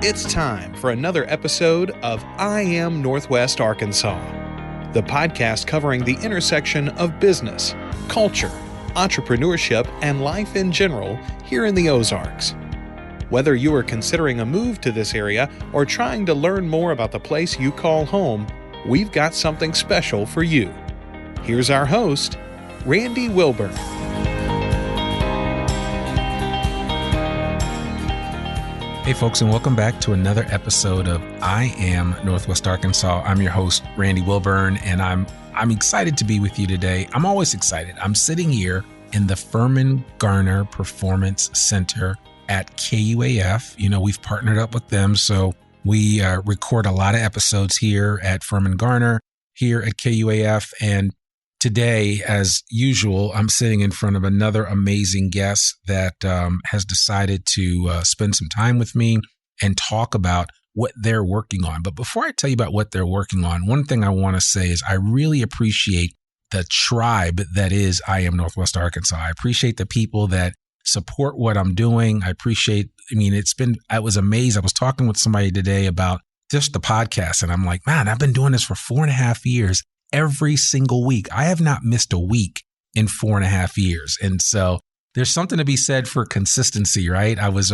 It's time for another episode of I Am Northwest Arkansas, the podcast covering the intersection of business, culture, entrepreneurship, and life in general here in the Ozarks. Whether you are considering a move to this area or trying to learn more about the place you call home, we've got something special for you. Here's our host, Randy Wilburn. Hey folks, and welcome back to another episode of I Am Northwest Arkansas. I'm your host, Randy Wilburn, and I'm excited to be with you today. I'm always excited. I'm sitting here in the Furman Garner Performance Center at KUAF. You know, we've partnered up with them, so we record a lot of episodes here at Furman Garner, here at KUAF, and today, as usual, I'm sitting in front of another amazing guest that has decided to spend some time with me and talk about what they're working on. But before I tell you about what they're working on, one thing I want to say is I really appreciate the tribe that is I Am Northwest Arkansas. I appreciate the people that support what I'm doing. I was amazed. I was talking with somebody today about just the podcast, and I'm like, man, I've been doing this for 4.5 years. Every single week. I have not missed a week in 4.5 years. And so there's something to be said for consistency, right? I was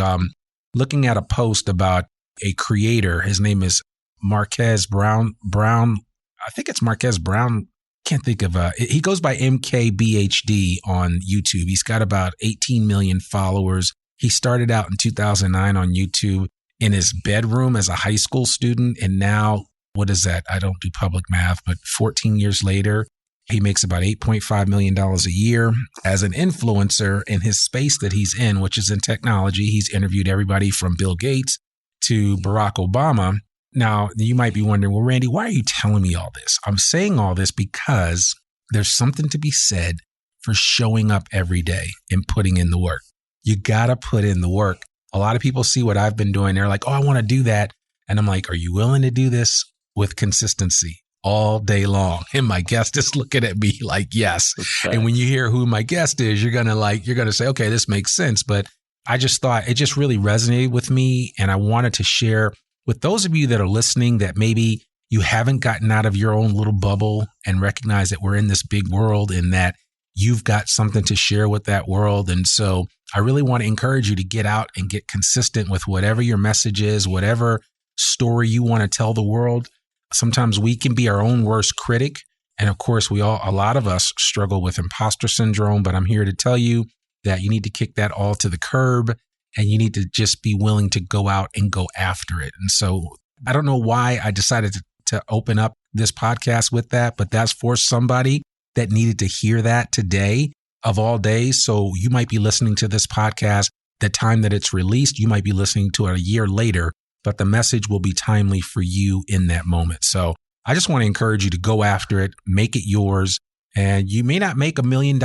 looking at a post about a creator. His name is Marquez Brown. I think it's Marquez Brown. Can't think of he goes by MKBHD on YouTube. He's got about 18 million followers. He started out in 2009 on YouTube in his bedroom as a high school student. And now, what is that? I don't do public math, but 14 years later, he makes about $8.5 million a year as an influencer in his space that he's in, which is in technology. He's interviewed everybody from Bill Gates to Barack Obama. Now, you might be wondering, well, Randy, why are you telling me all this? I'm saying all this because there's something to be said for showing up every day and putting in the work. You got to put in the work. A lot of people see what I've been doing. They're like, oh, I want to do that. And I'm like, are you willing to do this with consistency all day long? And my guest is looking at me like, yes. Okay. And when you hear who my guest is, you're going to say, okay, this makes sense. But I just thought it just really resonated with me. And I wanted to share with those of you that are listening that maybe you haven't gotten out of your own little bubble and recognize that we're in this big world and that you've got something to share with that world. And so I really want to encourage you to get out and get consistent with whatever your message is, whatever story you want to tell the world. Sometimes we can be our own worst critic. And of course, a lot of us struggle with imposter syndrome, but I'm here to tell you that you need to kick that all to the curb and you need to just be willing to go out and go after it. And so I don't know why I decided to open up this podcast with that, but that's for somebody that needed to hear that today of all days. So you might be listening to this podcast the time that it's released. You might be listening to it a year later, but the message will be timely for you in that moment. So I just want to encourage you to go after it, make it yours. And you may not make $1 million.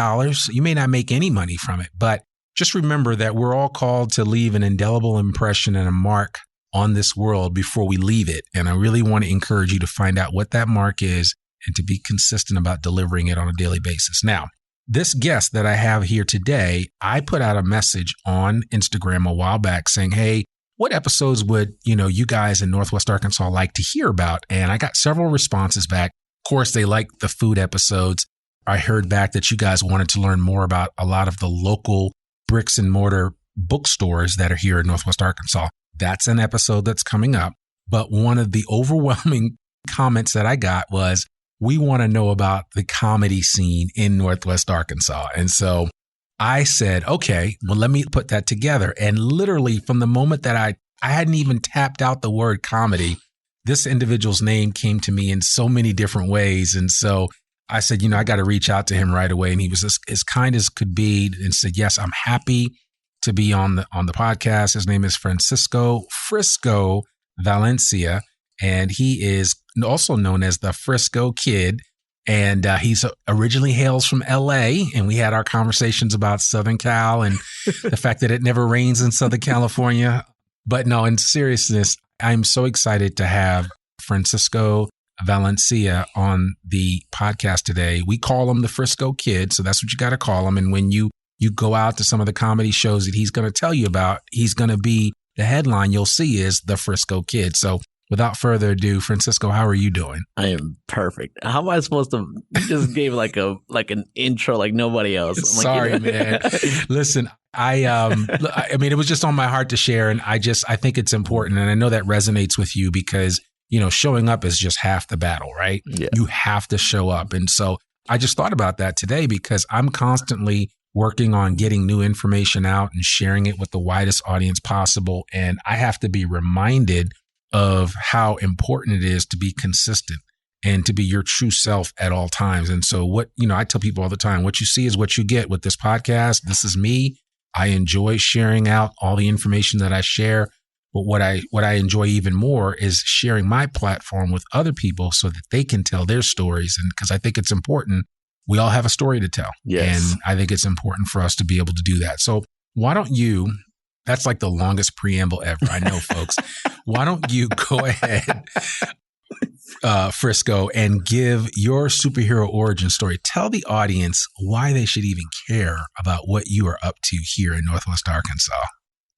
You may not make any money from it, but just remember that we're all called to leave an indelible impression and a mark on this world before we leave it. And I really want to encourage you to find out what that mark is and to be consistent about delivering it on a daily basis. Now, this guest that I have here today, I put out a message on Instagram a while back saying, hey, what episodes would, you guys in Northwest Arkansas like to hear about? And I got several responses back. Of course, they liked the food episodes. I heard back that you guys wanted to learn more about a lot of the local bricks and mortar bookstores that are here in Northwest Arkansas. That's an episode that's coming up. But one of the overwhelming comments that I got was, we want to know about the comedy scene in Northwest Arkansas. And so I said, okay, well, let me put that together. And literally from the moment that I hadn't even tapped out the word comedy, this individual's name came to me in so many different ways. And so I said, I got to reach out to him right away. And he was as kind as could be and said, yes, I'm happy to be on the podcast. His name is Francisco Valencia, and he is also known as the Frisco Kid. And he's originally hails from LA, and we had our conversations about Southern Cal and the fact that it never rains in Southern California. But no, in seriousness, I'm so excited to have Francisco Valencia on the podcast today. We call him the Frisco Kid, so that's what you got to call him. And when you go out to some of the comedy shows that he's going to tell you about, he's going to be the headline you'll see is the Frisco Kid. So without further ado, Francisco, how are you doing? I am perfect. How am I supposed to? You just gave like an intro like nobody else. I'm Sorry, man. Listen, I mean, it was just on my heart to share, and I think it's important, and I know that resonates with you because, showing up is just half the battle, right? Yeah. You have to show up. And so I just thought about that today because I'm constantly working on getting new information out and sharing it with the widest audience possible. And I have to be reminded of how important it is to be consistent and to be your true self at all times. And so I tell people all the time, what you see is what you get with this podcast. This is me. I enjoy sharing out all the information that I share. But what I enjoy even more is sharing my platform with other people so that they can tell their stories. And because I think it's important, we all have a story to tell. Yes. And I think it's important for us to be able to do that. So why don't you, that's like the longest preamble ever. I know, folks. Why don't you go ahead, Frisco, and give your superhero origin story. Tell the audience why they should even care about what you are up to here in Northwest Arkansas.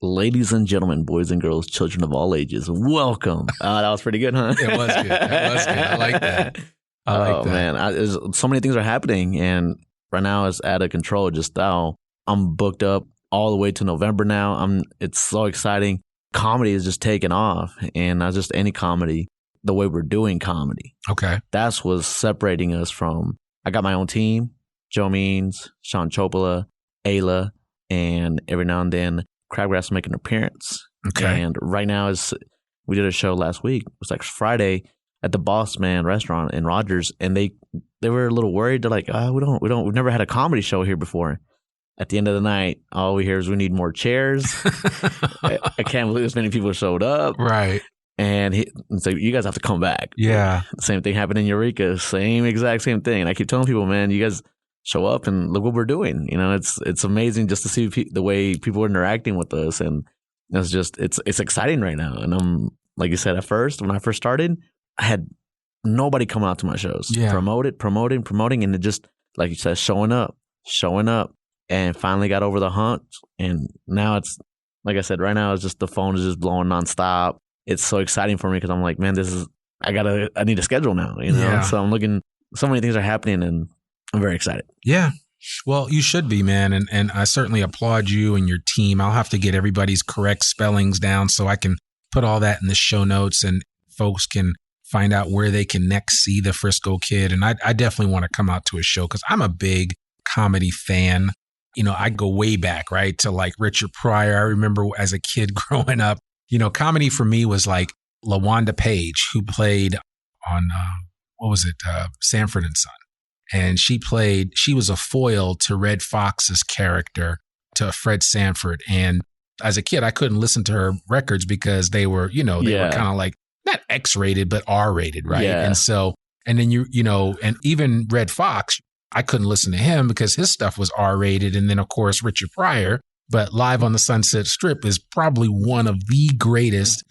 Ladies and gentlemen, boys and girls, children of all ages, welcome. That was pretty good, huh? It was good. I like that. Man, so many things are happening, and right now it's out of control. Just now, I'm booked up all the way to November now. It's so exciting. Comedy is just taking off, and not just any comedy, the way we're doing comedy. Okay. That's what's separating us from, I got my own team, Joe Means, Sean Chopola, Ayla, and every now and then Crabgrass will make an appearance. Okay. And right now we did a show last week. It was like Friday at the Boss Man restaurant in Rogers, and they were a little worried. They're like, we've never had a comedy show here before. At the end of the night, all we hear is we need more chairs. I can't believe as many people showed up. Right. And so you guys have to come back. Yeah. The same thing happened in Eureka. Exact same thing. And I keep telling people, man, you guys show up and look what we're doing. It's amazing just to see the way people are interacting with us. And it's exciting right now. And I'm, like you said, when I first started, I had nobody come out to my shows. Yeah. Promoting. And it just, like you said, showing up. And finally got over the hump. And now it's, like I said, right now it's just the phone is just blowing nonstop. It's so exciting for me because I'm like, man, I need a schedule now, Yeah. So I'm looking, so many things are happening and I'm very excited. Yeah. Well, you should be, man. And I certainly applaud you and your team. I'll have to get everybody's correct spellings down so I can put all that in the show notes and folks can find out where they can next see the Frisco Kid. And I definitely want to come out to a show because I'm a big comedy fan. I go way back, right, to like Richard Pryor. I remember as a kid growing up, comedy for me was like LaWanda Page, who played on, Sanford and Son. And she was a foil to Red Fox's character, to Fred Sanford. And as a kid, I couldn't listen to her records because they were, were kind of like not X-rated, but R-rated, right? Yeah. And so, and then and even Red Fox, I couldn't listen to him because his stuff was R-rated. And then, of course, Richard Pryor, but Live on the Sunset Strip is probably one of the greatest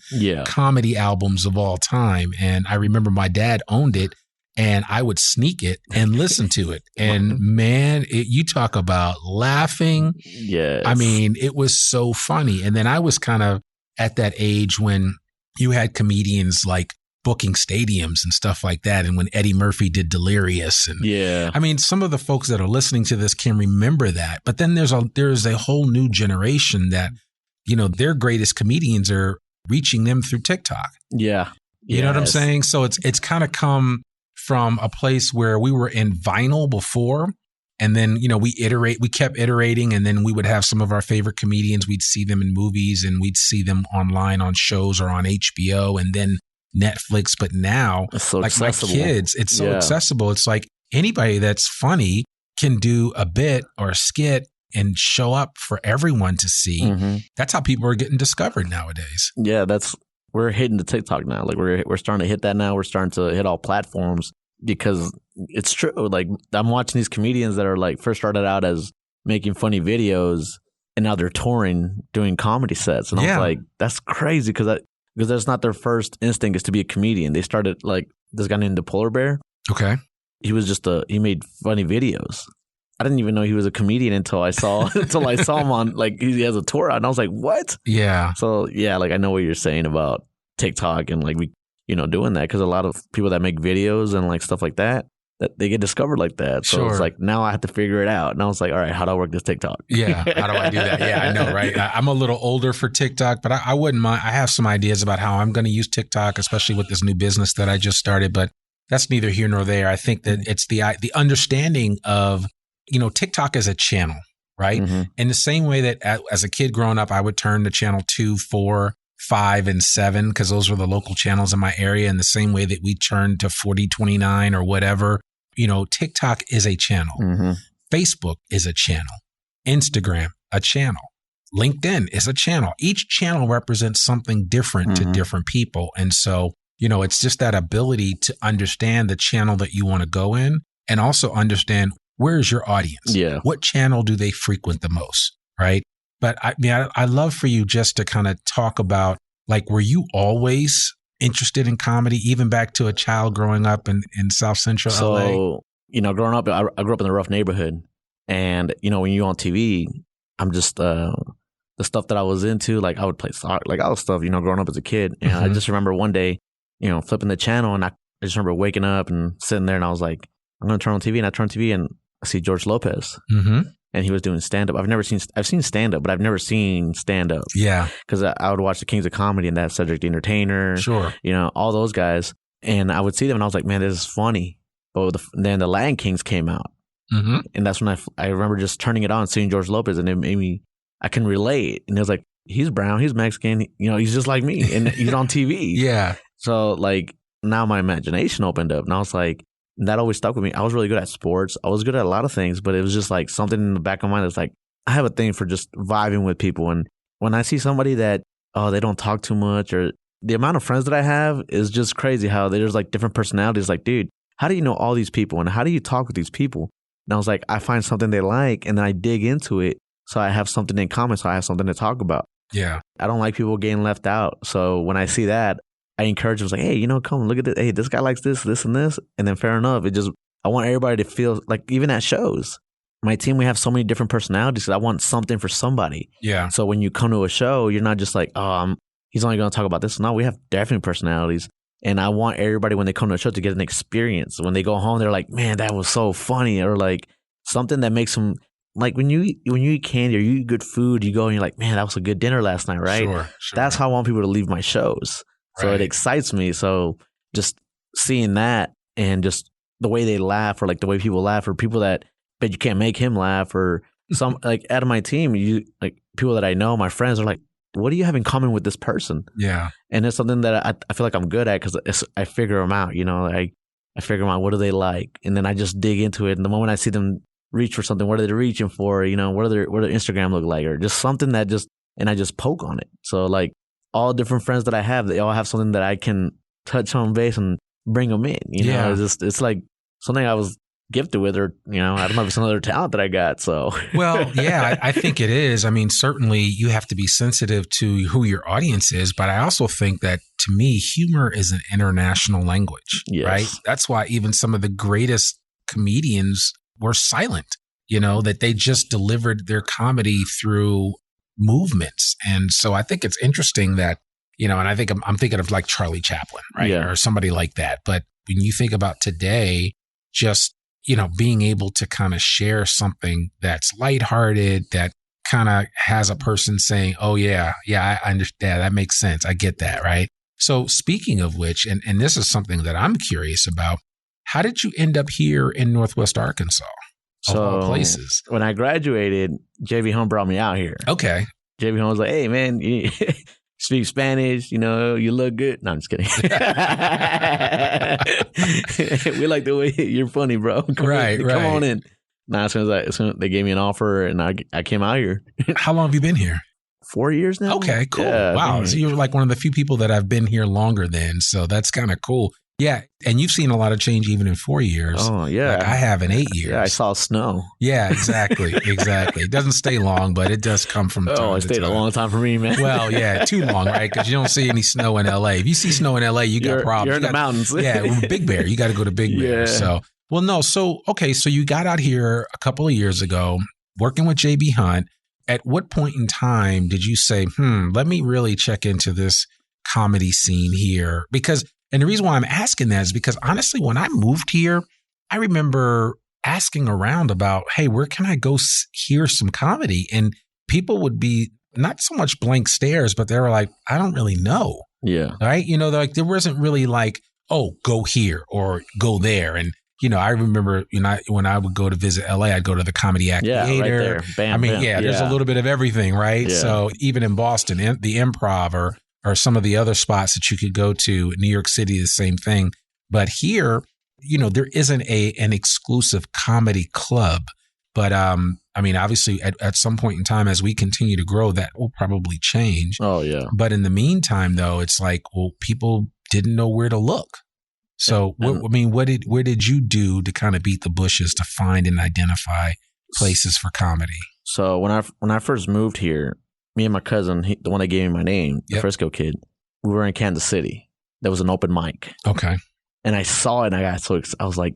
comedy albums of all time. And I remember my dad owned it and I would sneak it and listen to it. And man, you talk about laughing. Yes. I mean, it was so funny. And then I was kind of at that age when you had comedians like booking stadiums and stuff like that. And when Eddie Murphy did Delirious. And I mean, some of the folks that are listening to this can remember that. But then there's a whole new generation that, their greatest comedians are reaching them through TikTok. Yeah. You know what I'm saying? So it's kind of come from a place where we were in vinyl before. And then, we kept iterating, and then we would have some of our favorite comedians. We'd see them in movies and we'd see them online on shows or on HBO and then Netflix. But now, so like accessible. My kids, it's so accessible. It's like anybody that's funny can do a bit or a skit and show up for everyone to see. Mm-hmm. That's how people are getting discovered nowadays. Yeah, we're hitting the TikTok now. Like we're starting to hit that now. We're starting to hit all platforms because it's true. Like I'm watching these comedians that are like first started out as making funny videos and now they're touring doing comedy sets. And I was like, that's crazy because that's not their first instinct is to be a comedian. They started like this guy named the Polar Bear. Okay. He was he made funny videos. I didn't even know he was a comedian until I saw him on, like, he has a tour out, and I was like, what? Yeah. So yeah, like I know what you're saying about TikTok and like doing that, because a lot of people that make videos and like stuff like that they get discovered like that. So It's like now I have to figure it out. And I was like, all right, how do I work this TikTok? Yeah, how do I do that? Yeah, I know, right? I'm a little older for TikTok, but I wouldn't mind. I have some ideas about how I'm going to use TikTok, especially with this new business that I just started. But that's neither here nor there. I think that it's the understanding of, TikTok as a channel, right? Mm-hmm. In the same way that as a kid growing up, I would turn to channel 2, 4, 5, and 7 because those were the local channels in my area. In the same way that we turned to 4029 or whatever, TikTok is a channel. Mm-hmm. Facebook is a channel. Instagram, a channel. LinkedIn is a channel. Each channel represents something different to different people. And so, it's just that ability to understand the channel that you want to go in and also understand where is your audience? Yeah. What channel do they frequent the most? Right. But I love for you just to kind of talk about, like, were you always interested in comedy, even back to a child growing up in South Central LA? So, growing up, I grew up in a rough neighborhood. And, when you're on TV, I'm just, the stuff that I was into, like I would play soccer, like all the stuff, growing up as a kid. And I just remember one day, flipping the channel, and I just remember waking up and sitting there, and I was like, I'm going to turn on TV. And I turn on TV and I see George Lopez. Mm-hmm. And he was doing stand-up. I've seen stand-up, but I've never seen stand-up. Yeah. Because I would watch the Kings of Comedy and that Cedric the Entertainer. Sure. All those guys. And I would see them and I was like, man, this is funny. But then the Lion Kings came out. Mm-hmm. And that's when I remember just turning it on, seeing George Lopez, and it made me, I can relate. And it was like, he's brown, he's Mexican, he's just like me. And he's on TV. Yeah. So like now my imagination opened up. And I was like, that always stuck with me. I was really good at sports. I was good at a lot of things, but it was just like something in the back of my mind that's like, I have a thing for just vibing with people. And when I see somebody that, they don't talk too much, or the amount of friends that I have is just crazy how there's like different personalities. Like, dude, how do you know all these people? And how do you talk with these people? And I was like, I find something they like and then I dig into it. So I have something in common. So I have something to talk about. Yeah. I don't like people getting left out. So when I see that, I encourage them, like, hey, come look at this. Hey, this guy likes this, this, and this. And then fair enough. I want everybody to feel like, even at shows, my team, we have so many different personalities. I want something for somebody. Yeah. So when you come to a show, you're not just like, he's only going to talk about this. No, we have definitely personalities. And I want everybody, when they come to a show, to get an experience. When they go home, they're like, man, that was so funny. Or like something that makes them, like when you eat candy or you eat good food, you go and you're like, man, that was a good dinner last night, right? Sure. That's how I want people to leave my shows. So Right. It excites me. So just seeing that and just the way they laugh, or like the way people laugh, or people that, but you can't make him laugh, or some like out of my team, like people that I know, my friends are like, what do you have in common with this person? Yeah. And it's something that I feel like I'm good at, because I figure them out, I figure them out. What do they like? And then I just dig into it. And the moment I see them reach for something, what are they reaching for? What their Instagram look like, or just something that and I just poke on it. So like all different friends that I have, they all have something that I can touch on base and bring them in. Yeah. It's like something I was gifted with, or I don't know if it's another talent that I got. So Well, yeah, I think it is. I mean, certainly you have to be sensitive to who your audience is, but I also think that, to me, humor is an international language, Yes. right? That's why even some of the greatest comedians were silent, that they just delivered their comedy through movements. And so I think it's interesting that, and I think I'm thinking of like Charlie Chaplin, right? Yeah. Or somebody like that. But when you think about today, just, being able to kind of share something that's lighthearted, that kind of has a person saying, oh yeah, I understand. That makes sense. I get that. Right. So speaking of which, and this is something that I'm curious about, how did you end up here in Northwest Arkansas? Of all places. When I graduated, JV Home brought me out here. Okay. JV Home was like, hey man, you speak Spanish, you look good. No, I'm just kidding. We like the way you're funny, bro. Come on in. Nah, as soon as they gave me an offer and I came out here. How long have you been here? 4 years now. Okay, cool. Yeah, wow. So you're like one of the few people that have been here longer than. So that's kind of cool. Yeah. And you've seen a lot of change even in 4 years. Oh, yeah. Like I have in 8 years. Yeah, I saw snow. Yeah, exactly. Exactly. It doesn't stay long, but it does come from time to time. It stayed a long time for me, man. Well, yeah, too long, right? Because you don't see any snow in LA. If you see snow in LA, you got problems. You're in the mountains. Yeah, Big Bear. You got to go to Big Bear. Yeah. So Well, no. So, okay. So you got out here a couple of years ago working with JB Hunt. At what point in time did you say, let me really check into this comedy scene here? And the reason why I'm asking that is because honestly, when I moved here, I remember asking around about, hey, where can I go hear some comedy? And people would be not so much blank stares, but they were like, I don't really know. Yeah. Right. Like there wasn't really like, oh, go here or go there. And, I remember, when I would go to visit LA, I'd go to the Comedy Act Theater. Right there. Bam, bam. There's a little bit of everything, right? Yeah. So even in Boston, the Improv or some of the other spots that you could go to, New York City, the same thing. But here, there isn't an exclusive comedy club. But obviously at some point in time, as we continue to grow, that will probably change. Oh, yeah. But in the meantime, though, it's like, well, people didn't know where to look. So, where did you do to kind of beat the bushes to find and identify places for comedy? So when I first moved here, me and my cousin, the one that gave me my name, the Frisco Kid, we were in Kansas City. There was an open mic. Okay. And I saw it and I got so excited. I was like,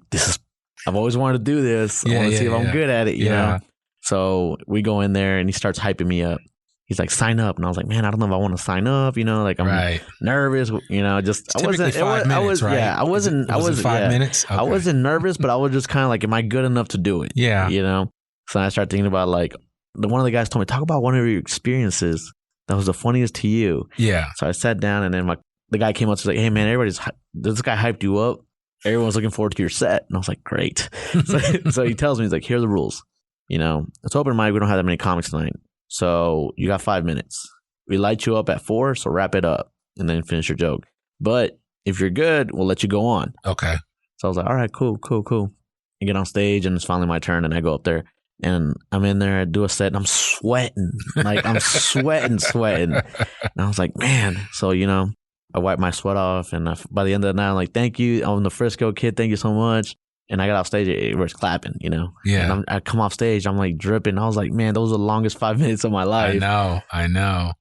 I've always wanted to do this. I want to see if I'm good at it, you know? So we go in there and he starts hyping me up. He's like, sign up. And I was like, man, I don't know if I want to sign up, like I'm nervous, just, I wasn't, 5 minutes, right? Yeah, I wasn't 5 minutes. Okay. I wasn't nervous, but I was just kind of like, am I good enough to do it? Yeah. So I started thinking about like, one of the guys told me, talk about one of your experiences that was the funniest to you. Yeah. So I sat down and then the guy came up to like, hey man, this guy hyped you up. Everyone's looking forward to your set. And I was like, great. So he tells me, he's like, here are the rules. It's open mic. We don't have that many comics tonight. So you got 5 minutes. We light you up at 4, so wrap it up and then finish your joke. But if you're good, we'll let you go on. Okay. So I was like, all right, cool. I get on stage and it's finally my turn and I go up there and I'm in there, I do a set and I'm sweating. Like I'm sweating. And I was like, man. So, I wiped my sweat off and by the end of the night, I'm like, thank you. I'm the Frisco Kid. Thank you so much. And I got off stage, it was clapping, Yeah. And I come off stage, I'm like dripping. I was like, man, those are the longest 5 minutes of my life. I know.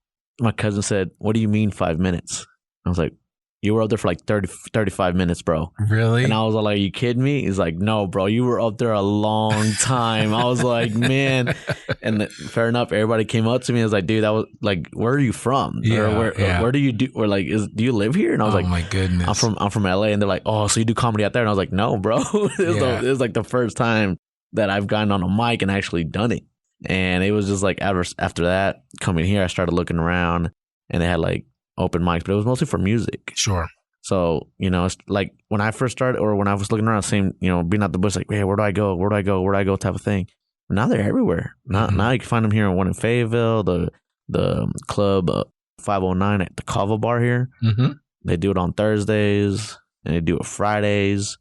My cousin said, what do you mean 5 minutes? I was like, you were up there for like 35 minutes, bro. Really? And I was like, are you kidding me? He's like, no, bro, you were up there a long time. I was like, man. And fair enough, everybody came up to me and was like, dude, that was like, where are you from? Where do you do, or like, do you live here? And I was like, oh my goodness. I'm from LA. And they're like, oh, so you do comedy out there? And I was like, no, bro. It was like the first time that I've gotten on a mic and actually done it. And it was just like, after that, coming here, I started looking around and they had like open mics, but it was mostly for music. Sure. So, it's like when I first started or when I was looking around, seeing, being out the bush, like, hey, where do I go type of thing. But now they're everywhere. Now you can find them here in one in Fayetteville, the club 509 at the Kava Bar here. Mm-hmm. They do it on Thursdays and they do it Fridays.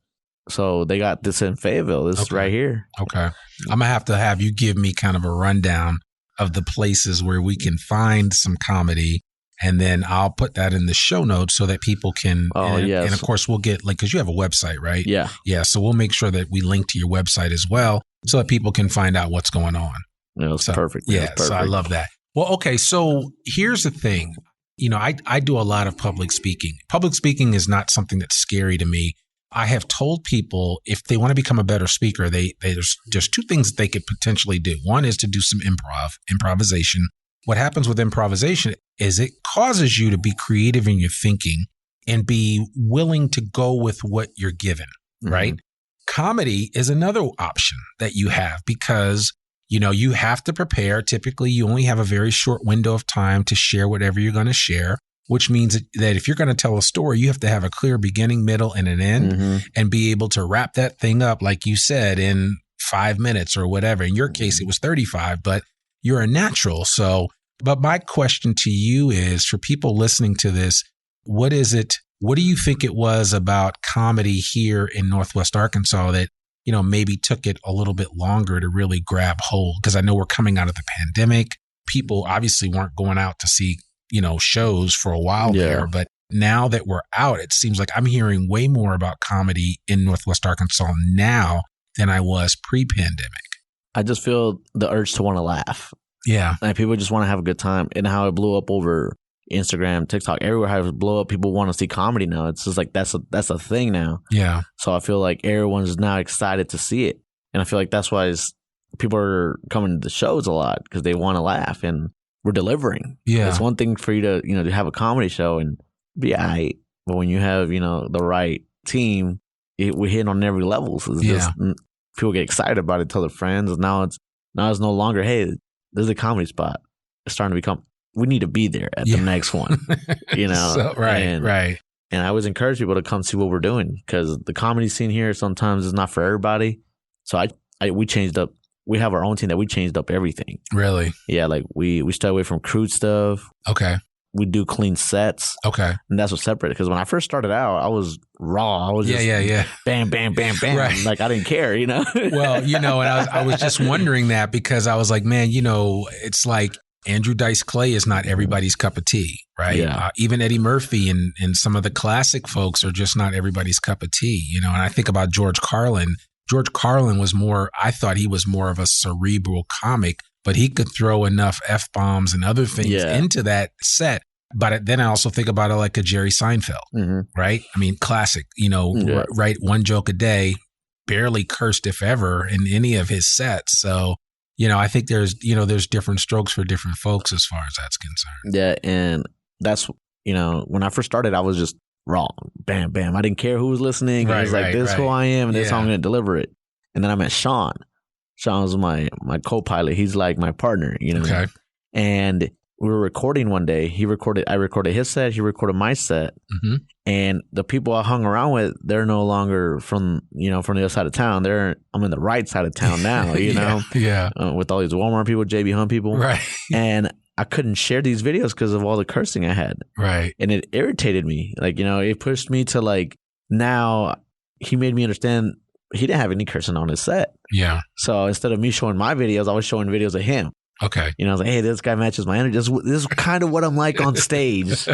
So they got this in Fayetteville. This is right here. Okay. I'm going to have you give me kind of a rundown of the places where we can find some comedy. And then I'll put that in the show notes so that people can. Yes. And of course, we'll get because you have a website, right? Yeah. Yeah. So we'll make sure that we link to your website as well so that people can find out what's going on. It's perfect. Yeah. So I love that. Well, okay. So here's the thing. I do a lot of public speaking. Public speaking is not something that's scary to me. I have told people if they want to become a better speaker, there's two things that they could potentially do. One is to do some improvisation. What happens with improvisation is it causes you to be creative in your thinking and be willing to go with what you're given, right? Comedy is another option that you have because, you have to prepare. Typically, you only have a very short window of time to share whatever you're going to share, which means that if you're going to tell a story, you have to have a clear beginning, middle, and an end and be able to wrap that thing up, like you said, in 5 minutes or whatever. In your case, it was 35, but you're a natural. So, but my question to you is for people listening to this, what do you think it was about comedy here in Northwest Arkansas that, maybe took it a little bit longer to really grab hold? Because I know we're coming out of the pandemic. People obviously weren't going out to see, shows for a while there. But now that we're out, it seems like I'm hearing way more about comedy in Northwest Arkansas now than I was pre-pandemic. I just feel the urge to want to laugh. Yeah. Like people just want to have a good time and how it blew up over Instagram, TikTok, everywhere has blow up. People want to see comedy now. It's just like that's a thing now. Yeah. So I feel like everyone's now excited to see it, and I feel like that's why people are coming to the shows a lot because they want to laugh, and we're delivering. Yeah. It's one thing for you to to have a comedy show and be alright, but when you have the right team, we're hitting on every level. So it's just people get excited about it, tell their friends. And now it's no longer, hey, there's a comedy spot. It's starting to become, we need to be there at the next one. So, right. And I always encourage people to come see what we're doing because the comedy scene here sometimes is not for everybody. So we changed up. We have our own team that we changed up everything. Really? Yeah, like we stay away from crude stuff. Okay. We do clean sets. Okay. And that's what separated. Because when I first started out, I was raw. I was just bam, bam, bam, bam. Right. Like I didn't care, Well, and I was just wondering that because I was like, man, it's like Andrew Dice Clay is not everybody's cup of tea, right? Yeah. Even Eddie Murphy and some of the classic folks are just not everybody's cup of tea, And I think about George Carlin. George Carlin I thought he was more of a cerebral comic, but he could throw enough F-bombs and other things into that set. But then I also think about it like a Jerry Seinfeld, right? I mean, classic, right? One joke a day, barely cursed if ever in any of his sets. So, I think there's different strokes for different folks as far as that's concerned. Yeah. And that's, when I first started, I was just raw, bam, bam. I didn't care who was listening. I was like, this is who I am and this is how I'm going to deliver it. And then I met Sean. Sean was my co-pilot. He's like my partner, Okay. And we were recording one day. I recorded his set. He recorded my set. Mm-hmm. And the people I hung around with, they're no longer from the other side of town. I'm in the right side of town now, Yeah. With all these Walmart people, JB Hunt people. Right. And I couldn't share these videos because of all the cursing I had. Right. And it irritated me. Like, it pushed me to like, now he made me understand he didn't have any cursing on his set. Yeah. So instead of me showing my videos, I was showing videos of him. Okay. I was like, hey, this guy matches my energy. This is kind of what I'm like on stage.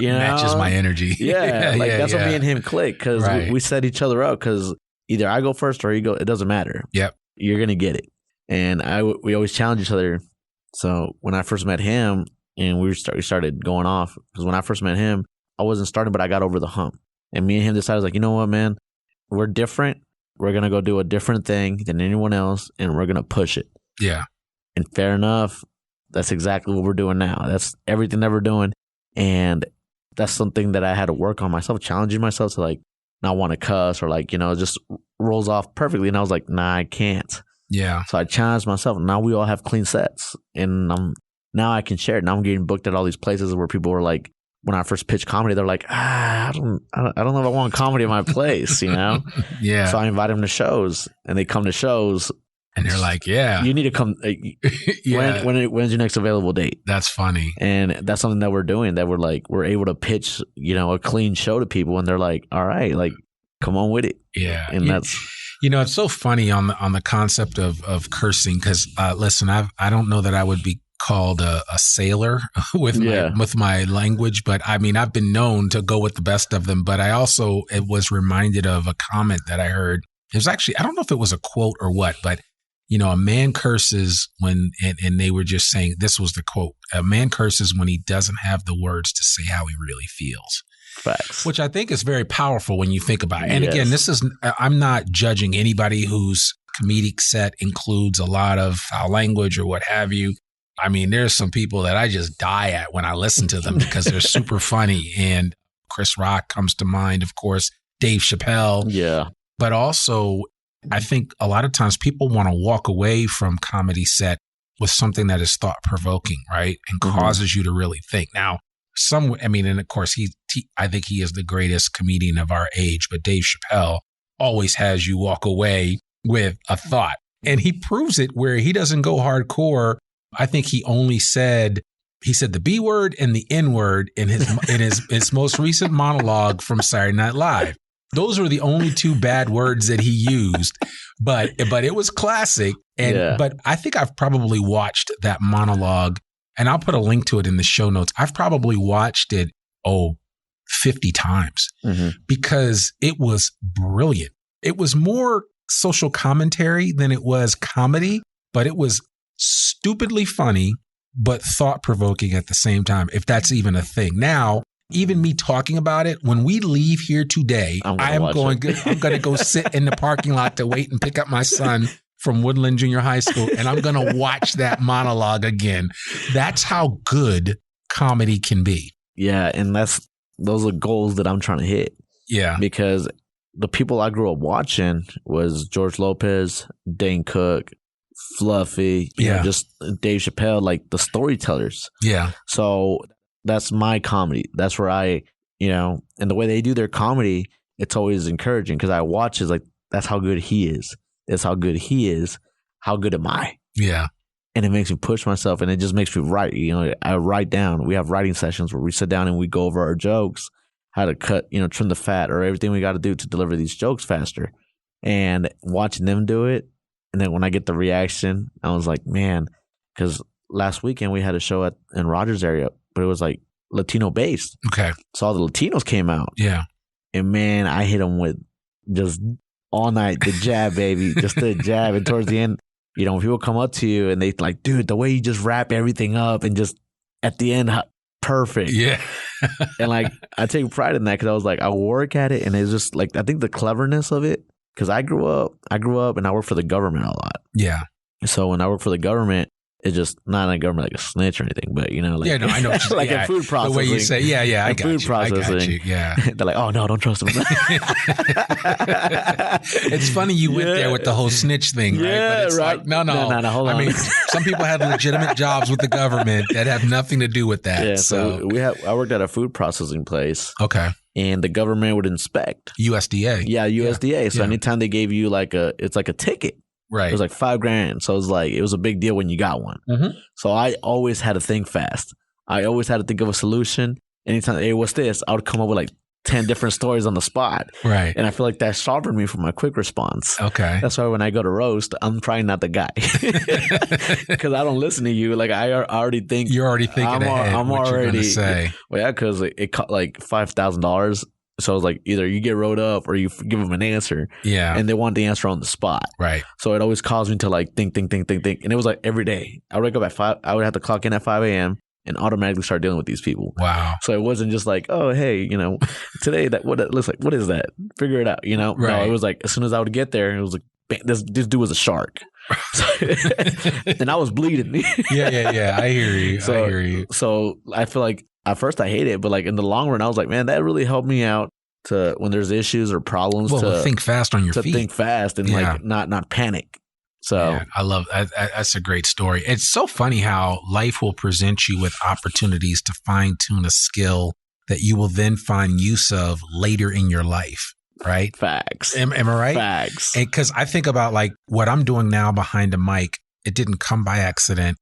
Matches my energy. Yeah. That's what me and him click because we set each other up because either I go first or you go. It doesn't matter. Yep. You're going to get it. And we always challenge each other. So when I first met him and we started going off, because when I first met him, I wasn't starting, but I got over the hump. And me and him decided, like, you know what, man? We're different. We're going to go do a different thing than anyone else, and we're going to push it. Yeah. And fair enough, that's exactly what we're doing now. That's everything that we're doing. And that's something that I had to work on myself, challenging myself to, like, not want to cuss or, like, just rolls off perfectly. And I was like, nah, I can't. Yeah. So I challenged myself. Now we all have clean sets. And now I can share it. Now I'm getting booked at all these places where people were like, when I first pitched comedy, they're like, I don't know if I want comedy in my place, Yeah. So I invite them to shows, and they come to shows, and they're like, yeah, you need to come. Yeah. When's your next available date? That's funny. And that's something that we're doing. That we're able to pitch, a clean show to people, and they're like, all right, like, come on with it. Yeah. And that's. It's so funny on the concept of cursing because listen, I don't know that I would be called a sailor with my language, but I mean, I've been known to go with the best of them. But it was reminded of a comment that I heard. It was actually, I don't know if it was a quote or what, but a man curses when, and they were just saying, this was the quote, a man curses when he doesn't have the words to say how he really feels. Facts. Which I think is very powerful when you think about it. And again, I'm not judging anybody whose comedic set includes a lot of foul language or what have you. I mean, there's some people that I just die at when I listen to them because they're super funny. And Chris Rock comes to mind, of course, Dave Chappelle. Yeah. But also, I think a lot of times people want to walk away from comedy set with something that is thought-provoking, right? And causes you to really think. Now, and of course, I think he is the greatest comedian of our age, but Dave Chappelle always has you walk away with a thought. And he proves it where he doesn't go hardcore. I think he said the B word and the N word in his most recent monologue from Saturday Night Live. Those were the only two bad words that he used, but it was classic. But I think I've probably watched that monologue, and I'll put a link to it in the show notes. I've probably watched it 50 times because it was brilliant. It was more social commentary than it was comedy, but it was stupidly funny, but thought-provoking at the same time, if that's even a thing. Now, even me talking about it, when we leave here today, I'm going to go sit in the parking lot to wait and pick up my son from Woodland Junior High School, and I'm going to watch that monologue again. That's how good comedy can be. Yeah, and those are goals that I'm trying to hit. Yeah. Because the people I grew up watching was George Lopez, Dane Cook, Fluffy, you know, just Dave Chappelle, like the storytellers. Yeah. So that's my comedy. That's where I, you know, and the way they do their comedy, it's always encouraging because I watch is like, that's how good he is. That's how good he is. How good am I? Yeah. And it makes me push myself, and it just makes me write. You know, I write down. We have writing sessions where we sit down and we go over our jokes, how to cut, you know, trim the fat or everything we got to do to deliver these jokes faster. And watching them do it. And then when I get the reaction, I was like, man, because last weekend we had a show in Rogers area, but it was like Latino based. Okay. So all the Latinos came out. Yeah. And man, I hit them with just all night, the jab, baby, just the jab. And towards the end, you know, when people come up to you and they like, dude, the way you just wrap everything up and just at the end, perfect. Yeah. And like, I take pride in that because I was like, I work at it and it's just like, I think the cleverness of it, because I grew up and I worked for the government a lot. Yeah. So when I work for the government, it's just not a government like a snitch or anything, but you know, like, yeah, no, I know what like a food processing. The way you say, I got food you. processing. I got you. Yeah. They're like, oh no, don't trust them. It's funny you went there with the whole snitch thing, right? Yeah, But it's right. like, no, hold on. I mean, some people had legitimate jobs with the government that have nothing to do with that. Yeah, so I worked at a food processing place. Okay. And the government would inspect. USDA. Yeah, USDA. Yeah. So anytime they gave you it's like a ticket. Right. It was like $5,000. So it was a big deal when you got one. Mm-hmm. So I always had to think fast. I always had to think of a solution. Anytime, hey, what's this? I would come up with like 10 different stories on the spot. Right. And I feel like that sharpened me for my quick response. Okay. That's why when I go to roast, I'm probably not the guy. Because I don't listen to you. Like I already think. You're already thinking ahead I'm what already, you're going to say. Well, yeah, because it cost like $5,000. So I was like, either you get wrote up or you give them an answer. Yeah. And they want the answer on the spot. Right. So it always caused me to like think. And it was like every day. I would wake up at 5. I would have to clock in at 5 a.m. and automatically start dealing with these people. Wow. So it wasn't just like, oh, hey, you know, today what it looks like, what is that? Figure it out, you know? Right. No, it was like, as soon as I would get there, it was like, bam, this dude was a shark. And I was bleeding. Yeah. I hear you. So I feel like at first I hate it, but like in the long run, I was like, man, that really helped me out to when there's issues or problems to think fast on your feet. To think fast and like not panic. So yeah, I love that. That's a great story. It's so funny how life will present you with opportunities to fine tune a skill that you will then find use of later in your life. Right? Facts. Am I right? Facts. Because I think about like what I'm doing now behind a mic. It didn't come by accident.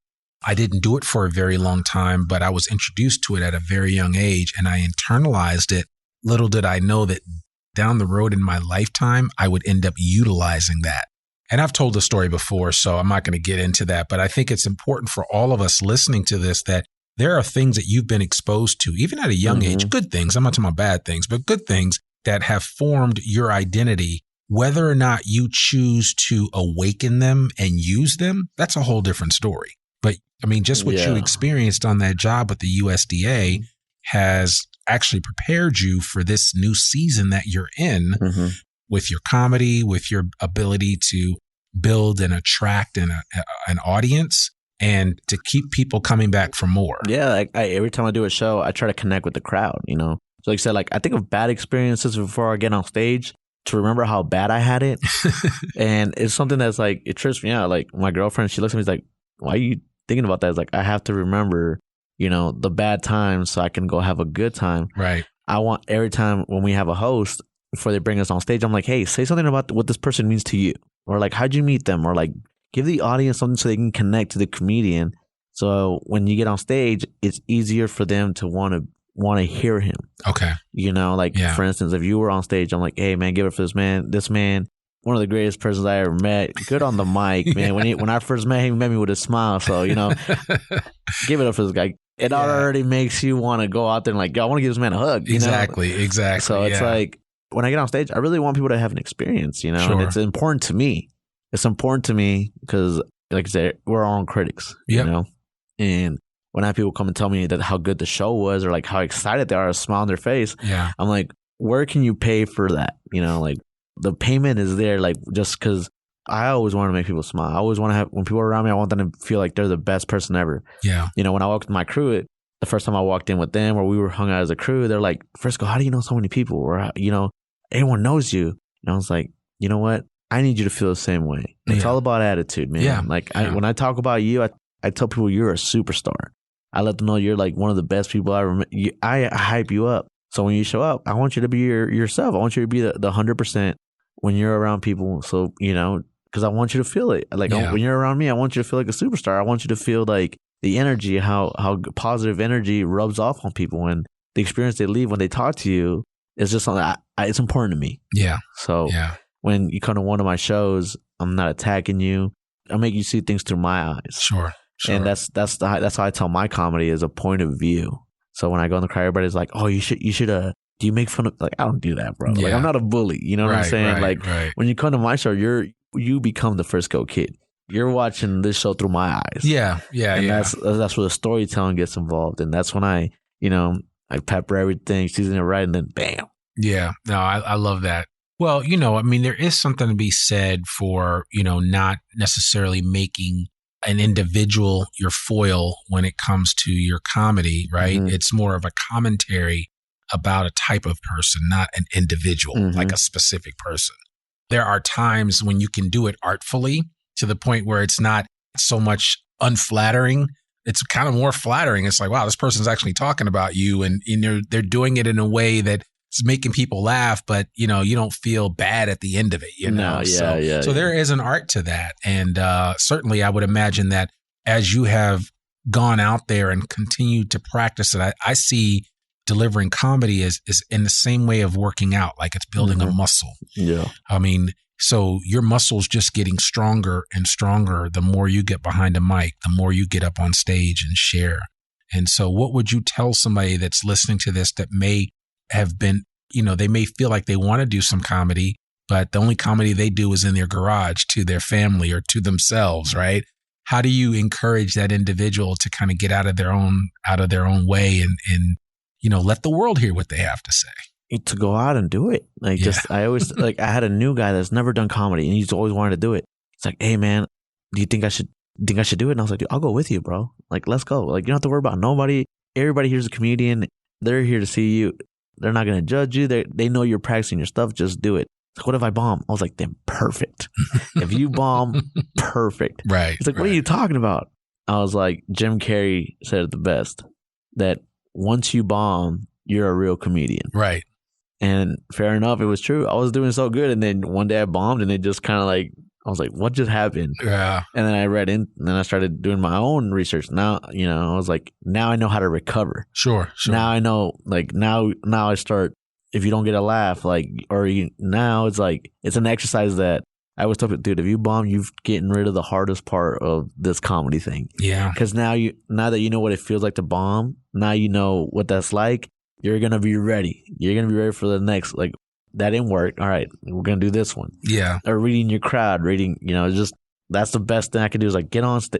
I didn't do it for a very long time, but I was introduced to it at a very young age and I internalized it. Little did I know that down the road in my lifetime, I would end up utilizing that. And I've told the story before, so I'm not going to get into that. But I think it's important for all of us listening to this that there are things that you've been exposed to, even at a young age, good things. I'm not talking about bad things, but good things that have formed your identity. Whether or not you choose to awaken them and use them, that's a whole different story. But I mean, just what you experienced on that job with the USDA has actually prepared you for this new season that you're in with your comedy, with your ability to build and attract an audience and to keep people coming back for more. Yeah. Like every time I do a show, I try to connect with the crowd, you know? So like I said, like I think of bad experiences before I get on stage to remember how bad I had it. And it's something that's like, it trips me out. Like my girlfriend, she looks at me, she's like, why are you thinking about that? It's like, I have to remember, you know, the bad times so I can go have a good time. Right. I want every time when we have a host, before they bring us on stage, I'm like, hey, say something about what this person means to you. Or like, how'd you meet them? Or like, give the audience something so they can connect to the comedian. So when you get on stage, it's easier for them to want to hear him. Okay. You know, like for instance, if you were on stage, I'm like, hey man, give it for this man. This man, one of the greatest persons I ever met. Good on the mic, man. When I first met him, he met me with a smile. So, you know, give it up for this guy. It already makes you want to go out there and like, yo, I want to give this man a hug. You know? Exactly. So it's like, when I get on stage, I really want people to have an experience, you know, and it's important to me. It's important to me because, like I said, we're our own critics, you know, and when I have people come and tell me that how good the show was or like how excited they are, a smile on their face. Yeah. I'm like, where can you pay for that? You know, like the payment is there, like just because I always want to make people smile. I always want to have, when people are around me, I want them to feel like they're the best person ever. Yeah. You know, when I walked with my crew, the first time I walked in with them or we were hung out as a crew, they're like, Frisco, how do you know so many people? Or, you know, everyone knows you. And I was like, you know what? I need you to feel the same way. It's all about attitude, man. Yeah. Like when I talk about you, I tell people you're a superstar. I let them know you're like one of the best people I ever met. I hype you up. So when you show up, I want you to be yourself. I want you to be the 100% when you're around people. So, you know, because I want you to feel it. Like when you're around me, I want you to feel like a superstar. I want you to feel like the energy, how positive energy rubs off on people, and the experience they leave when they talk to you is just something it's important to me. Yeah. So when you come to one of my shows, I'm not attacking you. I make you see things through my eyes. Sure. And that's how I tell my comedy is a point of view. So when I go in the crowd, everybody's like, "Oh, you should do you make fun of?" Like, I don't do that, bro. Like, I'm not a bully. You know what I'm saying? When you come to my show, you become the Frisco Kid. You're watching this show through my eyes. Yeah. And that's where the storytelling gets involved, and that's when I pepper everything, season it right, and then bam. Yeah. No, I love that. Well, you know, I mean, there is something to be said for, you know, not necessarily making an individual your foil when it comes to your comedy, right? Mm-hmm. It's more of a commentary about a type of person, not an individual, like a specific person. There are times when you can do it artfully to the point where it's not so much unflattering. It's kind of more flattering. It's like, wow, this person's actually talking about you, and they're doing it in a way that it's making people laugh, but you know, you don't feel bad at the end of it, you know? So there is an art to that. And certainly I would imagine that as you have gone out there and continued to practice it, I see delivering comedy is in the same way of working out, like it's building a muscle. Yeah. I mean, so your muscle's just getting stronger and stronger the more you get behind a mic, the more you get up on stage and share. And so what would you tell somebody that's listening to this that may have been, you know, they may feel like they want to do some comedy, but the only comedy they do is in their garage to their family or to themselves, right? How do you encourage that individual to kind of get out of their own way and you know, let the world hear what they have to say? To go out and do it. Like I always like I had a new guy that's never done comedy and he's always wanted to do it. It's like, hey man, do you think I should do it? And I was like, dude, I'll go with you, bro. Like, let's go. Like, you don't have to worry about nobody. Everybody here's a comedian. They're here to see you. They're not going to judge you. They know you're practicing your stuff. Just do it. Like, what if I bomb? I was like, then perfect. If you bomb, perfect. Right. It's like, what are you talking about? I was like, Jim Carrey said it the best, that once you bomb, you're a real comedian. Right. And fair enough, it was true. I was doing so good. And then one day I bombed and it just kind of like, I was like, what just happened? Yeah. And then I read in, and then I started doing my own research. Now, you know, I was like, now I know how to recover. Sure. Now I know, like, now I start, if you don't get a laugh, like, now it's like, it's an exercise that I always tell people, dude, if you bomb, you've getting rid of the hardest part of this comedy thing. Yeah. Because now that you know what it feels like to bomb, now you know what that's like, you're going to be ready. You're going to be ready for the next, like, that didn't work. All right, we're going to do this one. Yeah. Or reading your crowd, you know, just, that's the best thing I can do is like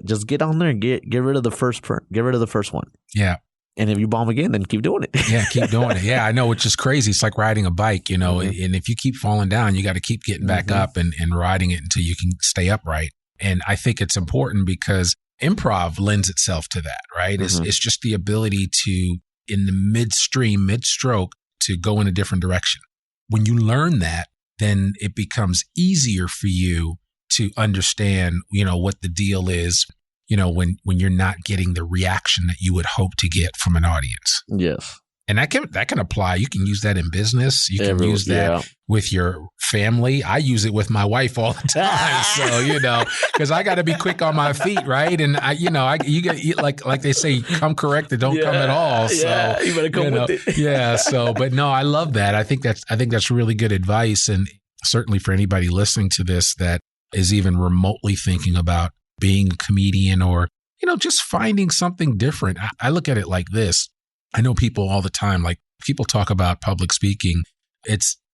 just get on there and get rid of the first one. Yeah. And if you bomb again, then keep doing it. Yeah, keep doing it. Yeah, I know, which is crazy. It's like riding a bike, you know, and if you keep falling down, you got to keep getting back up and riding it until you can stay upright. And I think it's important because improv lends itself to that, right? It's just the ability to, in the mid-stroke, to go in a different direction. When you learn that, then it becomes easier for you to understand, you know, what the deal is, you know, when you're not getting the reaction that you would hope to get from an audience. Yes. And that can apply. You can use that in business. You can use that with your family. I use it with my wife all the time. So, you know, because I got to be quick on my feet, right? And you get like they say, come corrected, don't come at all. So you better come with it. Yeah. So, but no, I love that. I think that's really good advice, and certainly for anybody listening to this that is even remotely thinking about being a comedian or, you know, just finding something different. I look at it like this. I know people all the time, like people talk about public speaking.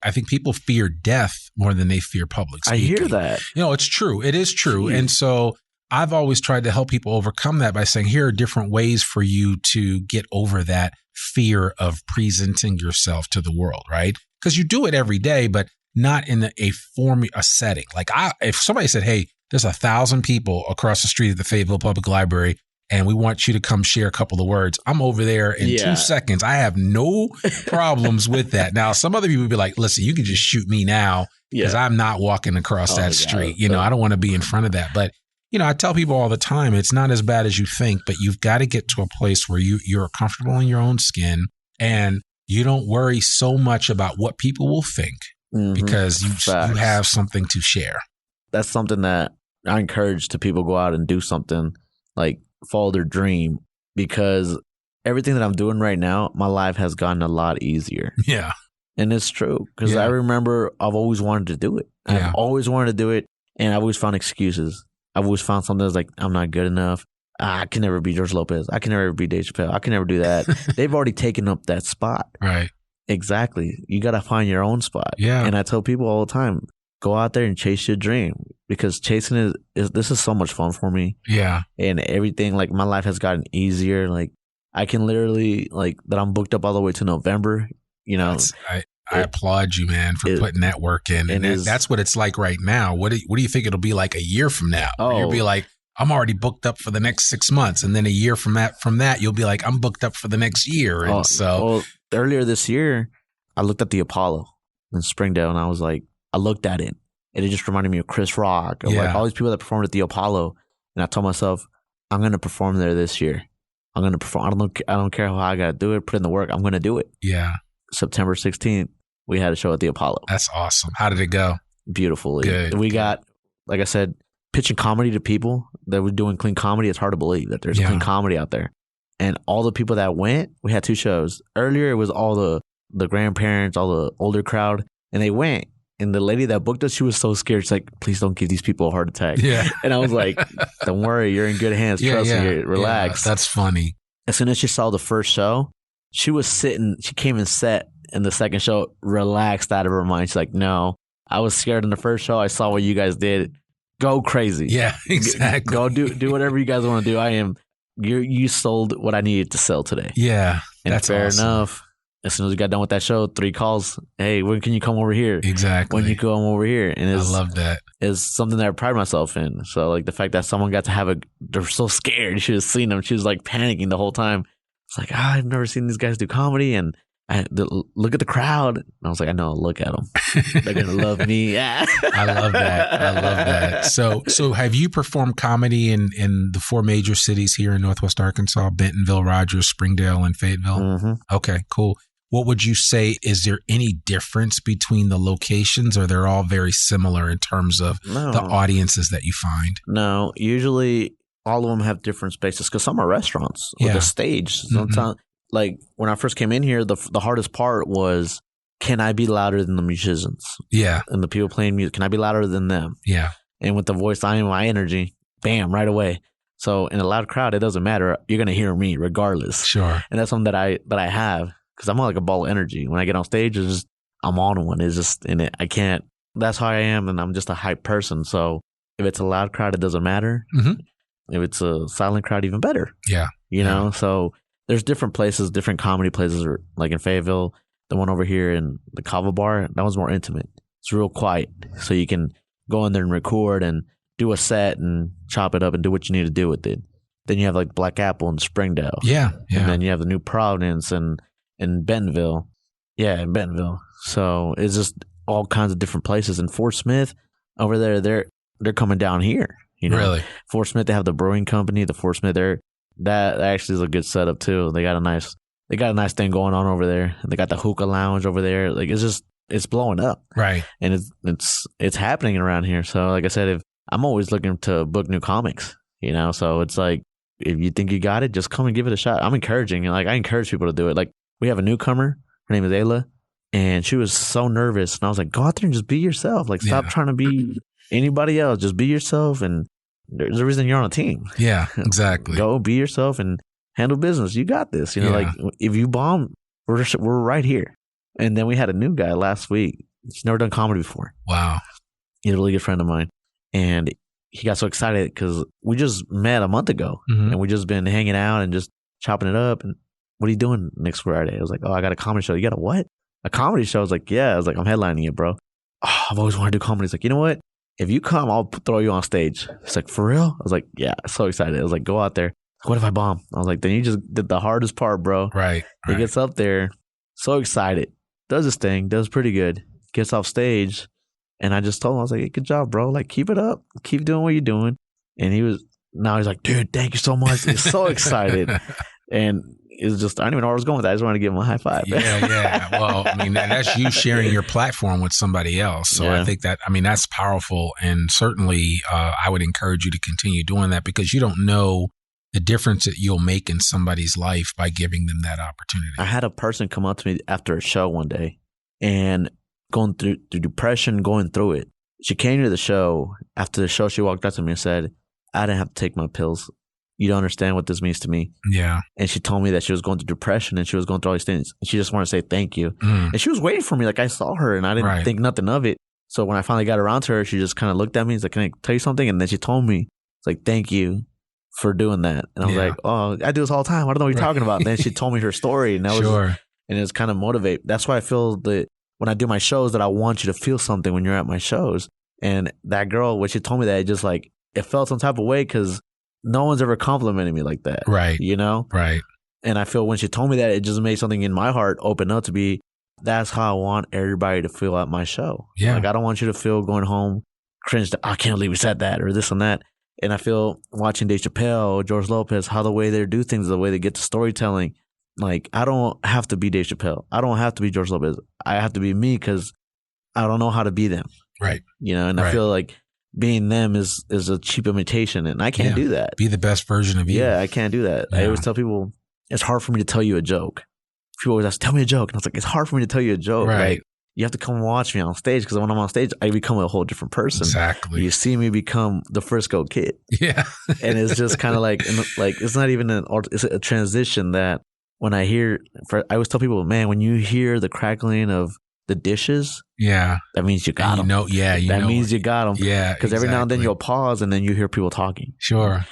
I think people fear death more than they fear public speaking. I hear that. You know, it's true. It is true. Jeez. And so I've always tried to help people overcome that by saying, here are different ways for you to get over that fear of presenting yourself to the world, right? Because you do it every day, but not in a setting. Like if somebody said, hey, there's 1,000 people across the street at the Fayetteville Public Library, and we want you to come share a couple of words, I'm over there in 2 seconds. I have no problems with that. Now, some other people would be like, listen, you can just shoot me now because I'm not walking across that street. I don't want to be in front of that. But, I tell people all the time, it's not as bad as you think, but you've got to get to a place where you're comfortable in your own skin and you don't worry so much about what people will think because you have something to share. That's something that I encourage to people go out and do something, like follow their dream, because everything that I'm doing right now, my life has gotten a lot easier. Yeah. And it's true because I remember I've always wanted to do it. Yeah. I've always wanted to do it, and I've always found excuses. I've always found something that's like, I'm not good enough. I can never be George Lopez. I can never be Dave Chappelle. I can never do that. They've already taken up that spot. Right. Exactly. You got to find your own spot. Yeah. And I tell people all the time, go out there and chase your dream, because chasing this is so much fun for me. Yeah. And everything, like my life has gotten easier. Like I can literally, like that I'm booked up all the way to November, I applaud you, man, for putting that work in. And that's what it's like right now. What do you think it'll be like a year from now? You'll be like, I'm already booked up for the next 6 months. And then a year from that, you'll be like, I'm booked up for the next year. And earlier this year, I looked at the Apollo in Springdale, and I was like, I looked at it, and it just reminded me of Chris Rock, of like all these people that performed at the Apollo. And I told myself, I'm going to perform there this year. I'm going to perform. I don't care how I got to do it. Put in the work. I'm going to do it. Yeah. September 16th, we had a show at the Apollo. That's awesome. How did it go? Beautifully. Good. We got, like I said, pitching comedy to people that were doing clean comedy. It's hard to believe that there's clean comedy out there. And all the people that went, we had 2 shows. Earlier, it was all the grandparents, all the older crowd, and they went. And the lady that booked us, she was so scared. She's like, please don't give these people a heart attack. Yeah. And I was like, don't worry, you're in good hands. Trust me, relax. Yeah, that's funny. As soon as she saw the first show, she came and sat in the second show, relaxed out of her mind. She's like, no, I was scared in the first show. I saw what you guys did. Go crazy. Yeah, exactly. Go do whatever you guys want to do. You sold what I needed to sell today. Yeah. And that's fair awesome. enough. As soon as we got done with that show, 3 calls. Hey, when can you come over here? Exactly. When you come over here? And I love that. It's something that I pride myself in. So like the fact that someone got to they're so scared. You should have seen them. She was like panicking the whole time. It's like, I've never seen these guys do comedy. And look at the crowd. And I was like, I know, look at them. They're going to love me. Yeah. I love that. So have you performed comedy in the 4 major cities here in Northwest Arkansas, Bentonville, Rogers, Springdale, and Fayetteville? Mm-hmm. Okay, cool. What would you say, is there any difference between the locations, or they're all very similar in terms of the audiences that you find? No, usually all of them have different spaces because some are restaurants with a stage. Sometimes, like when I first came in here, the hardest part was, can I be louder than the musicians? Yeah. And the people playing music, can I be louder than them? Yeah. And with the voice, I am my energy, bam, right away. So in a loud crowd, it doesn't matter. You're going to hear me regardless. Sure. And that's something that I have. Because I'm like a ball of energy. When I get on stage, I'm on one. It's just in it. I can't. That's how I am, and I'm just a hype person. So if it's a loud crowd, it doesn't matter. Mm-hmm. If it's a silent crowd, even better. Yeah. You know? So there's different places, different comedy places, like in Fayetteville, the one over here in the Kava Bar, that one's more intimate. It's real quiet. So you can go in there and record and do a set and chop it up and do what you need to do with it. Then you have like Black Apple and Springdale. Yeah. And then you have the New Providence and in Bentonville. Yeah, in Bentonville. So it's just all kinds of different places. And Fort Smith over there, they're coming down here. You know? Really? Fort Smith, they have the brewing company, the Fort Smith there. That actually is a good setup too. They got a nice thing going on over there. They got the hookah lounge over there. Like it's blowing up. Right. And it's happening around here. So like I said, I'm always looking to book new comics, you know? So it's like, if you think you got it, just come and give it a shot. I'm encouraging. Like I encourage people to do it. Like, we have a newcomer. Her name is Ayla, and she was so nervous. And I was like, go out there and just be yourself. Like, stop trying to be anybody else. Just be yourself. And there's a reason you're on a team. Yeah, exactly. Go be yourself and handle business. You got this. You know, like if you bomb, we're right here. And then we had a new guy last week. He's never done comedy before. Wow. He's a really good friend of mine. And he got so excited because we just met a month ago and we just been hanging out and just chopping it up. And what are you doing next Friday? I was like, oh, I got a comedy show. You got a what? A comedy show? I was like, yeah. I was like, I'm headlining it, bro. Oh, I've always wanted to do comedy. He's like, you know what? If you come, I'll throw you on stage. He's like, for real? I was like, yeah. So excited. I was like, go out there. What if I bomb? I was like, then you just did the hardest part, bro. Right. He gets up there, so excited, does his thing, does pretty good, gets off stage. And I just told him, I was like, hey, good job, bro. Like, keep it up. Keep doing what you're doing. And now he's like, dude, thank you so much. He's so excited. And it's just, I don't even know where I was going with that. I just wanted to give him a high five. Yeah. Well, I mean, that's you sharing your platform with somebody else. So I think that's powerful. And certainly I would encourage you to continue doing that because you don't know the difference that you'll make in somebody's life by giving them that opportunity. I had a person come up to me after a show one day and going through depression, going through it. She came to the show. After the show, she walked up to me and said, I didn't have to take my pills. You don't understand what this means to me. Yeah. And she told me that she was going through depression and she was going through all these things. And she just wanted to say thank you. And she was waiting for me. Like I saw her and I didn't think nothing of it. So when I finally got around to her, she just kind of looked at me. She's like, can I tell you something? And then she told me, it's like, thank you for doing that. And I was like, oh, I do this all the time. I don't know what you're talking about. And then she told me her story and that was, and it was kind of motivate. That's why I feel that when I do my shows that I want you to feel something when you're at my shows. And that girl, when she told me that, it just like, it felt some type of way because no one's ever complimented me like that. Right. You know? Right. And I feel when she told me that, it just made something in my heart open up to be, that's how I want everybody to feel at my show. Yeah. Like, I don't want you to feel going home cringed, I can't believe we said that or this and that. And I feel watching Dave Chappelle, George Lopez, how the way they do things, the way they get to storytelling, like, I don't have to be Dave Chappelle. I don't have to be George Lopez. I have to be me because I don't know how to be them. Right. You know, and I feel like being them is a cheap imitation, and I can't do that. Be the best version of you. Yeah, I can't do that. I always tell people, it's hard for me to tell you a joke. People always ask, tell me a joke. And I was like, it's hard for me to tell you a joke. Right. Like, you have to come watch me on stage because when I'm on stage, I become a whole different person. Exactly. You see me become the Frisco Kid. Yeah. And it's just kind of like it's not even it's a transition that when I always tell people, man, when you hear the crackling of the dishes, that means you got them. That means you got them. Yeah, because every now and then you'll pause and then you hear people talking. Sure.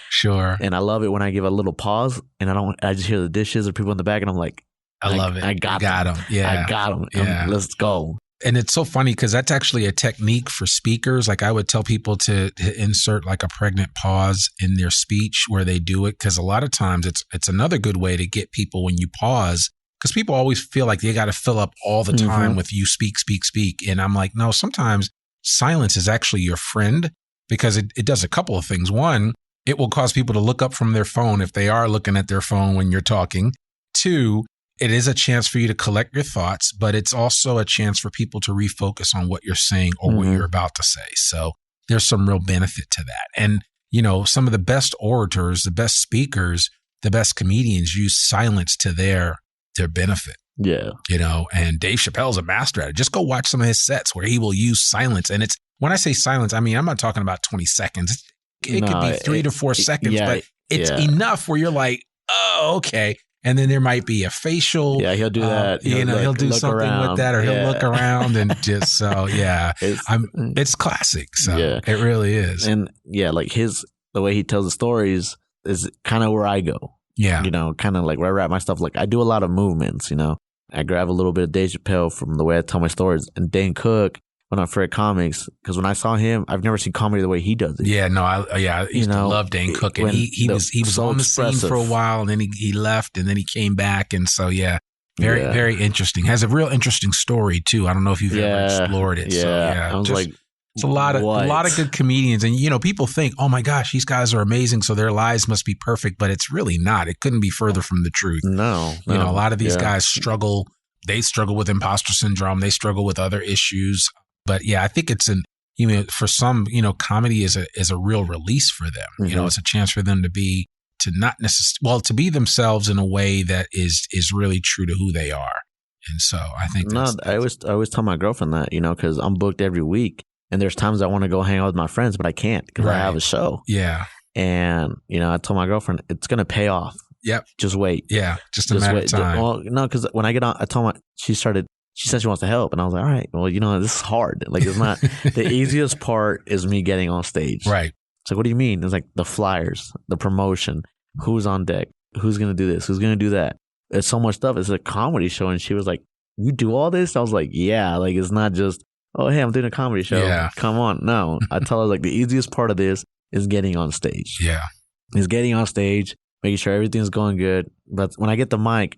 And I love it when I give a little pause and I just hear the dishes or people in the back and I'm like, I love it. I got them. Yeah, I got them. Yeah. Let's go. And it's so funny because that's actually a technique for speakers. Like I would tell people to insert like a pregnant pause in their speech where they do it. Because a lot of times it's another good way to get people when you pause. Because people always feel like they got to fill up all the time with you speak. And I'm like, no, sometimes silence is actually your friend because it does a couple of things. One, it will cause people to look up from their phone if they are looking at their phone when you're talking. Two, it is a chance for you to collect your thoughts, but it's also a chance for people to refocus on what you're saying or what you're about to say. So there's some real benefit to that. And, you know, some of the best orators, the best speakers, the best comedians use silence to their benefit. Yeah. You know, and Dave Chappelle's a master at it. Just go watch some of his sets where he will use silence. And it's, when I say silence, I mean, I'm not talking about 20 seconds. It could be 3 to 4 seconds, but it's enough where you're like, oh, okay. And then there might be a facial. Yeah, he'll do that. He'll do something around. with that, or he'll look around and just it's classic. So it really is. And like the way he tells the stories is kind of where I go. Yeah, you know, kind of like where I wrap my stuff. Like I do a lot of movements. You know, I grab a little bit of Dave Chappelle from the way I tell my stories, and Dane Cook when I'm Fred Comics, because when I saw him, I've never seen comedy the way he does it. Yeah, no, I used to love Dane Cook, and he was so on the scene for a while, and then he left, and then he came back, and so very interesting. Has a real interesting story too. I don't know if you've ever explored it. Yeah, so, I was like, it's a lot of good comedians, and you know, people think, oh my gosh, these guys are amazing, so their lives must be perfect, but it's really not. It couldn't be further from the truth. No. You know, a lot of these guys struggle. They struggle with imposter syndrome. They struggle with other issues. But yeah, I think it's for some, you know, comedy is a real release for them. You know, it's a chance for them to be themselves in a way that is really true to who they are. And so I think I always tell my girlfriend that, you know, because I'm booked every week, and there's times I want to go hang out with my friends, but I can't because I have a show. Yeah, and you know, I told my girlfriend it's gonna pay off. Yep, just wait. Yeah, just a matter of time. Well, no, because when I get on, I told she said she wants to help. And I was like, all right, well, you know, this is hard. Like, it's not the easiest part is me getting on stage. Right. It's like, what do you mean? It's like the flyers, the promotion, who's on deck, who's going to do this, who's going to do that. It's so much stuff. It's a comedy show. And she was like, you do all this? I was like, yeah. Like, it's not just, oh, hey, I'm doing a comedy show. Yeah. Come on. No. I tell her, like, the easiest part of this is getting on stage. Yeah. Is getting on stage, making sure everything's going good. But when I get the mic,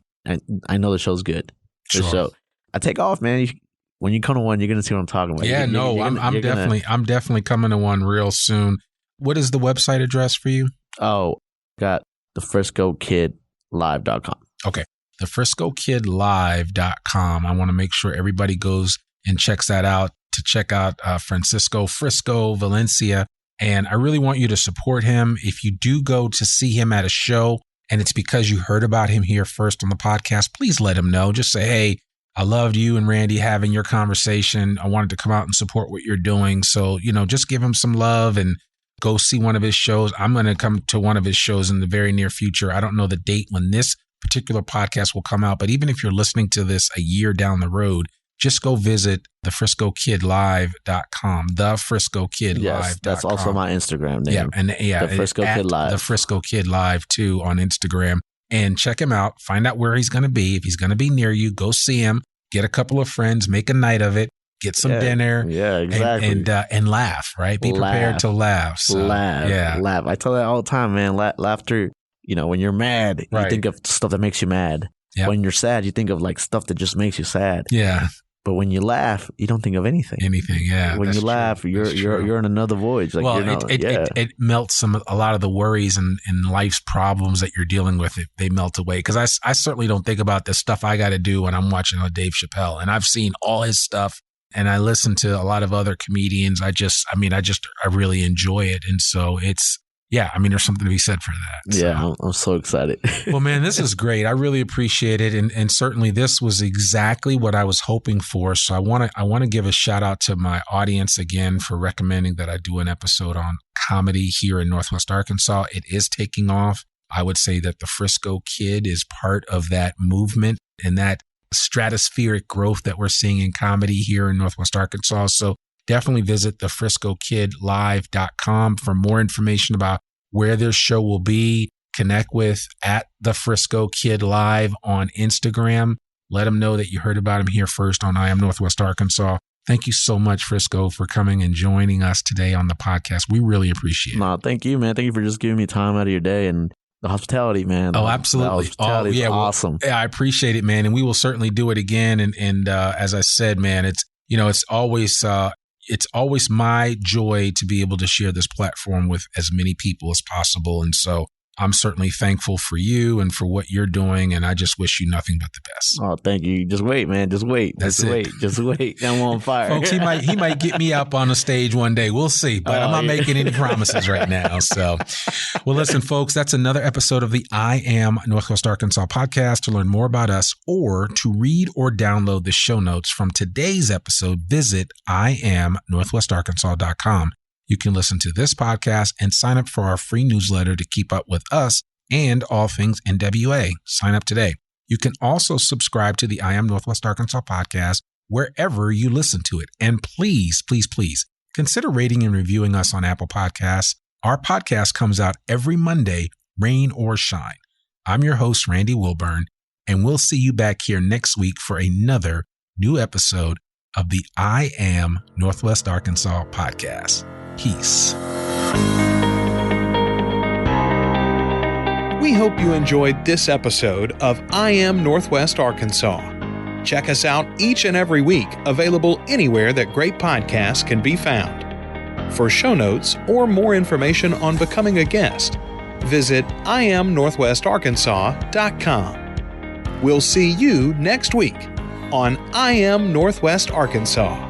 I know the show's good. Sure. So I take off, man. When you come to one, you're gonna see what I'm talking about. Yeah, I'm definitely coming to one real soon. What is the website address for you? Oh, got the FriscoKidLive.com. Okay. The FriscoKidLive.com. I want to make sure everybody goes and checks that out to check out Frisco Valencia. And I really want you to support him. If you do go to see him at a show and it's because you heard about him here first on the podcast, please let him know. Just say, hey, I loved you and Randy having your conversation. I wanted to come out and support what you're doing. So, just give him some love and go see one of his shows. I'm going to come to one of his shows in the very near future. I don't know the date when this particular podcast will come out, but even if you're listening to this a year down the road, just go visit the FriscoKidLive.com, the FriscoKidLive.com. Yes, that's also my Instagram name. Yeah, the Frisco Kid Live. The Frisco Kid Live too on Instagram. And check him out. Find out where he's going to be. If he's going to be near you, go see him. Get a couple of friends. Make a night of it. Get some dinner. Yeah, exactly. And laugh, right? Be prepared to laugh. So, laugh. I tell that all the time, man. Laughter, when you're mad, you think of stuff that makes you mad. Yep. When you're sad, you think of like stuff that just makes you sad. Yeah. But when you laugh, you don't think of anything. Yeah. When you laugh, you're in another voyage. Like, it melts a lot of the worries and life's problems that you're dealing with. They melt away. Because I certainly don't think about the stuff I got to do when I'm watching Dave Chappelle, and I've seen all his stuff, and I listen to a lot of other comedians. I really enjoy it, and so it's. Yeah, there's something to be said for that. So. Yeah, I'm so excited. Well, man, this is great. I really appreciate it, and certainly this was exactly what I was hoping for. So I want to give a shout out to my audience again for recommending that I do an episode on comedy here in Northwest Arkansas. It is taking off. I would say that the Frisco Kid is part of that movement and that stratospheric growth that we're seeing in comedy here in Northwest Arkansas. So definitely visit the FriscoKidLive.com for more information about where this show will be. Connect with at the Frisco Kid Live on Instagram. Let them know that you heard about him here first on I Am Northwest Arkansas. Thank you so much, Frisco, for coming and joining us today on the podcast. We really appreciate it. No, thank you, man. Thank you for just giving me time out of your day and the hospitality, man. Oh, absolutely. The hospitality is awesome. Yeah, I appreciate it, man. And we will certainly do it again. And as I said, man, it's always my joy to be able to share this platform with as many people as possible. And so I'm certainly thankful for you and for what you're doing. And I just wish you nothing but the best. Oh, thank you. Just wait, man. Just wait. Just wait. I'm on fire. Folks, he might get me up on a stage one day. We'll see. But I'm not making any promises right now. So, well, listen, folks, that's another episode of the I Am Northwest Arkansas podcast. To learn more about us or to read or download the show notes from today's episode, visit IamNorthwestArkansas.com. You can listen to this podcast and sign up for our free newsletter to keep up with us and all things NWA. Sign up today. You can also subscribe to the I Am Northwest Arkansas podcast wherever you listen to it. And please, please, please consider rating and reviewing us on Apple Podcasts. Our podcast comes out every Monday, rain or shine. I'm your host, Randy Wilburn, and we'll see you back here next week for another new episode of the I Am Northwest Arkansas podcast. Peace. We hope you enjoyed this episode of I Am Northwest Arkansas. Check us out each and every week, available anywhere that great podcasts can be found. For show notes or more information on becoming a guest, visit IamNorthwestArkansas.com. We'll see you next week on I Am Northwest Arkansas.